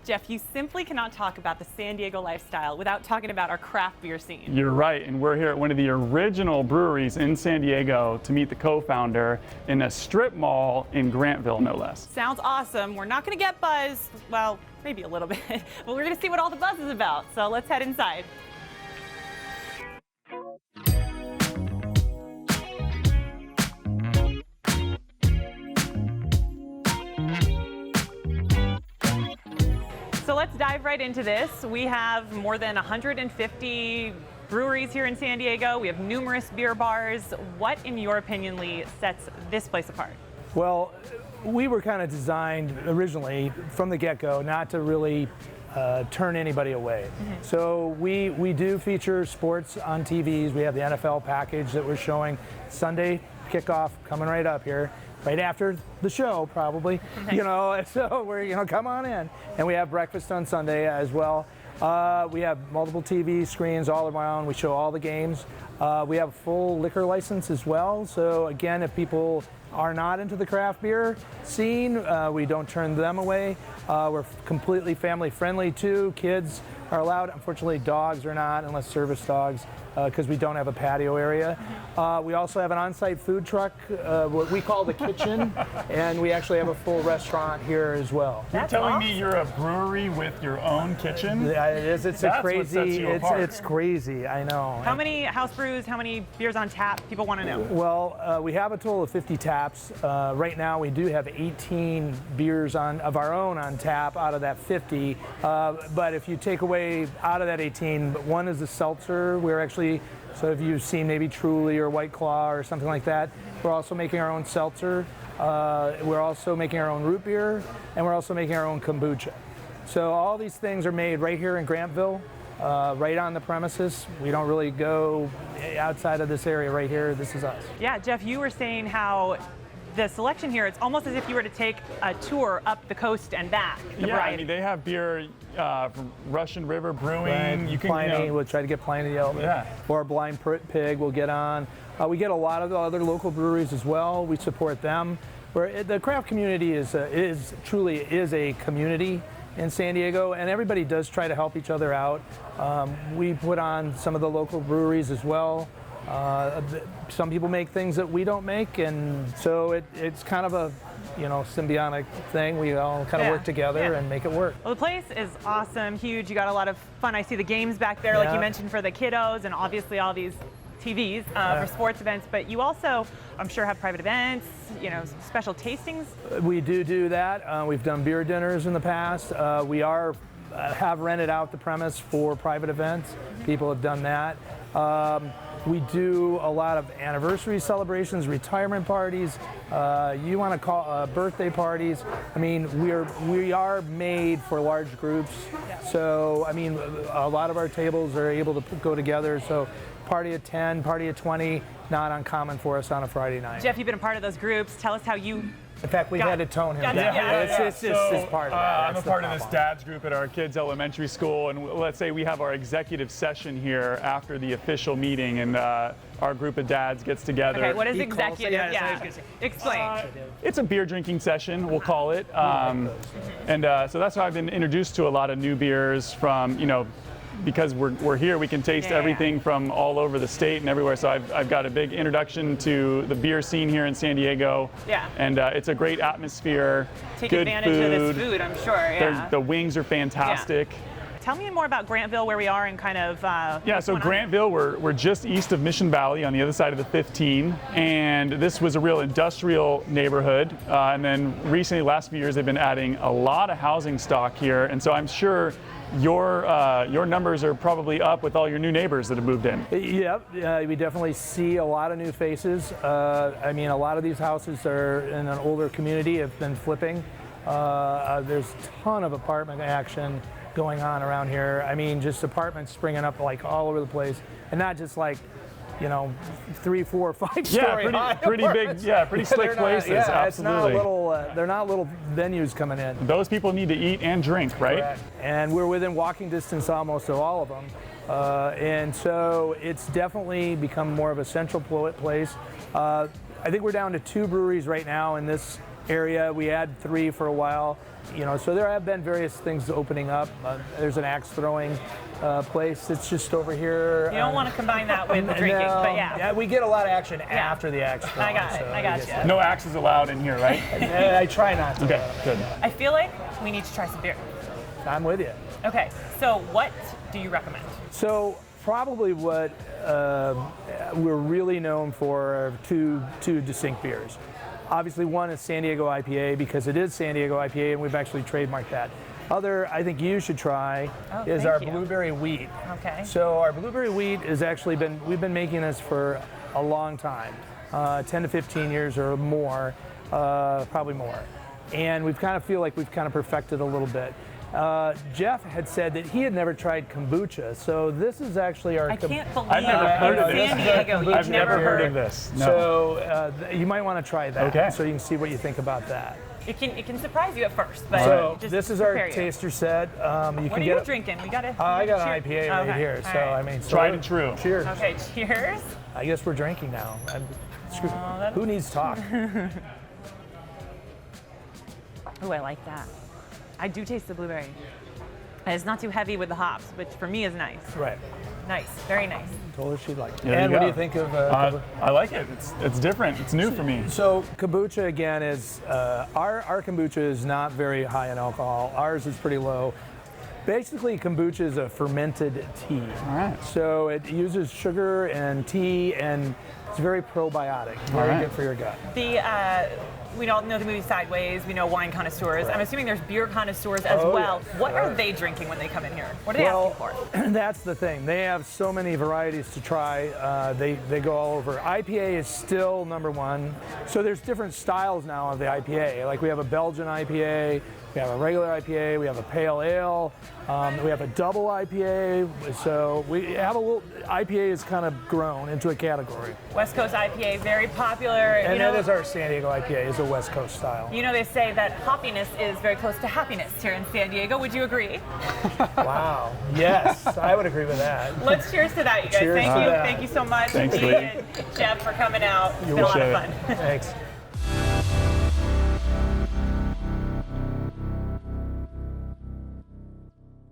Jeff, you simply cannot talk about the San Diego lifestyle without talking about our craft beer scene. You're right, and we're here at one of the original breweries in San Diego to meet the co-founder in a strip mall in Grantville, no less. Sounds awesome. We're not going to get buzzed. Well, maybe a little bit, but we're going to see what all the buzz is about. So let's head inside. So let's dive right into this. We have more than 150 breweries here in San Diego. We have numerous beer bars. What, in your opinion, Lee, sets this place apart? Well, we were kind of designed originally from the get-go not to really turn anybody away. So we do feature sports on TVs. We have the NFL package that we're showing Sunday kickoff coming right up here. Right after the show, probably, so we're, come on in. And we have breakfast on Sunday as well. We have multiple TV screens all around. We show all the games. We have a full liquor license as well. So again, if people are not into the craft beer scene, we don't turn them away. We're completely family friendly too. Kids are allowed. Unfortunately, dogs are not, unless service dogs, because we don't have a patio area. We also have an on-site food truck, what we call the kitchen, and we actually have a full restaurant here as well. You're telling me you're a brewery with your own kitchen? Yeah, it is. It's That's a crazy. what sets you apart. It's crazy. I know. How many house brews, how many beers on tap? People want to know. Well, we have a total of 50 taps. Right now, we do have 18 beers of our own on tap out of that 50. But if you take away out of that 18, one is a seltzer. We're actually, so if you've seen maybe Truly or White Claw or something like that, we're also making our own seltzer. We're also making our own root beer, and we're also making our own kombucha. So all these things are made right here in Grantville, right on the premises. We don't really go outside of this area right here. This is us. Yeah, Jeff, you were saying how the selection here, it's almost as if you were to take a tour up the coast and back. I mean, they have beer from Russian River Brewing. Right. You can, Pliny, we'll try to get Pliny out. Yeah. Or Blind Pig we'll get on. We get a lot of the other local breweries as well. We support them. The craft community is truly a community in San Diego, and everybody does try to help each other out. We put on some of the local breweries as well. Some people make things that we don't make, and so it's kind of a symbiotic thing. We all kind of work together and make it work. Well, the place is awesome, huge. You got a lot of fun. I see the games back there, like you mentioned, for the kiddos, and obviously all these TVs for sports events. But you also, I'm sure, have private events, special tastings. We do that. We've done beer dinners in the past. We have rented out the premise for private events. People have done that. We do a lot of anniversary celebrations, retirement parties. You want to call birthday parties. I mean, we are made for large groups. So I mean, a lot of our tables are able to go together. So party of 10, party of 20, not uncommon for us on a Friday night. Jeff, you've been a part of those groups. Tell us how you. In fact, we've had to tone him down. It's part of it. I'm a part of this dad's group at our kids' elementary school, and let's say we have our executive session here after the official meeting, and our group of dads gets together. Okay, what is executive? Explain. It's a beer drinking session, we'll call it. So that's how I've been introduced to a lot of new beers from, because we're here, we can taste everything from all over the state and everywhere. So I've got a big introduction to the beer scene here in San Diego. Yeah. And it's a great atmosphere. Take good advantage food. of this food, I'm sure. Yeah. The wings are fantastic. Yeah. Tell me more about Grantville, where we are, and kind of. So Grantville, we're just east of Mission Valley on the other side of the 15, and this was a real industrial neighborhood. And then recently, last few years, they've been adding a lot of housing stock here, and so I'm sure your numbers are probably up with all your new neighbors that have moved in. Yep, we definitely see a lot of new faces. I mean, a lot of these houses are in an older community, have been flipping. There's a ton of apartment action going on around here. I mean, just apartments springing up like all over the place, and not just like 3, 4, 5 story high pretty big, pretty slick places. Absolutely. It's not little. They're not little venues coming in. Those people need to eat and drink, right? Correct. And we're within walking distance almost of all of them, and so it's definitely become more of a central place. I think we're down to 2 breweries right now in this area. We had 3 for a while. So there have been various things opening up. There's an axe throwing place. It's just over here. You don't want to combine that with the drinking, no, but yeah. We get a lot of action after the axe throwing. I got it. I got you. No axes allowed in here, right? I try not to. Okay, good. I feel like we need to try some beer. I'm with you. Okay, so what do you recommend? So probably what we're really known for are two distinct beers. Obviously, one is San Diego IPA because it is San Diego IPA, and we've actually trademarked that. Other, I think you should try, is our blueberry wheat. Okay. So our blueberry wheat has actually we've been making this for a long time, 10 to 15 years or more, probably more. And we've kind of feel like we've kind of perfected a little bit. Jeff had said that he had never tried kombucha, so this is actually our. I can't believe I've never heard of this. San Diego. You've I've never heard of this. No. So you might want to try that, Okay. so you can see what you think about that. It can surprise you at first, but So just this is our prepare you. taster set. What are you drinking? We got I got an cheer- IPA right Okay, here, all so right. I mean, Tried and true. Cheers. Okay, cheers. I guess we're drinking now. that's- Who needs talk? Oh, I like that. I do taste the blueberry. And it's not too heavy with the hops, which for me is nice. Right. Nice, very nice. Told her she'd like it. There And you what do go. you think of? I like it. It's different. It's new for me. So kombucha again is our kombucha is not very high in alcohol. Ours is pretty low. Basically, kombucha is a fermented tea. All right. So it uses sugar and tea, and it's very probiotic. Very right. good for your gut. We all know the movie Sideways. We know wine connoisseurs. I'm assuming there's beer connoisseurs as Oh, well. yes. What are they drinking when they come in here? What are they asking for? That's the thing. They have so many varieties to try. They go all over. IPA is still number one. So there's different styles now of the IPA. Like we have a Belgian IPA, we have a regular IPA, we have a pale ale, we have a double IPA. So we have a little. IPA has kind of grown into a category. West Coast IPA, very popular. And you know, that is our San Diego IPA. Is a West Coast style. you know, they say that hoppiness is very close to happiness here in San Diego. Would you agree? Wow. Yes, I would agree with that. Let's cheers to that, you guys. Cheers Thank to you. that. Thank you so much, Thanks, Pete Lee. and Jeff, for coming out. It's been a lot of appreciate fun. Thanks.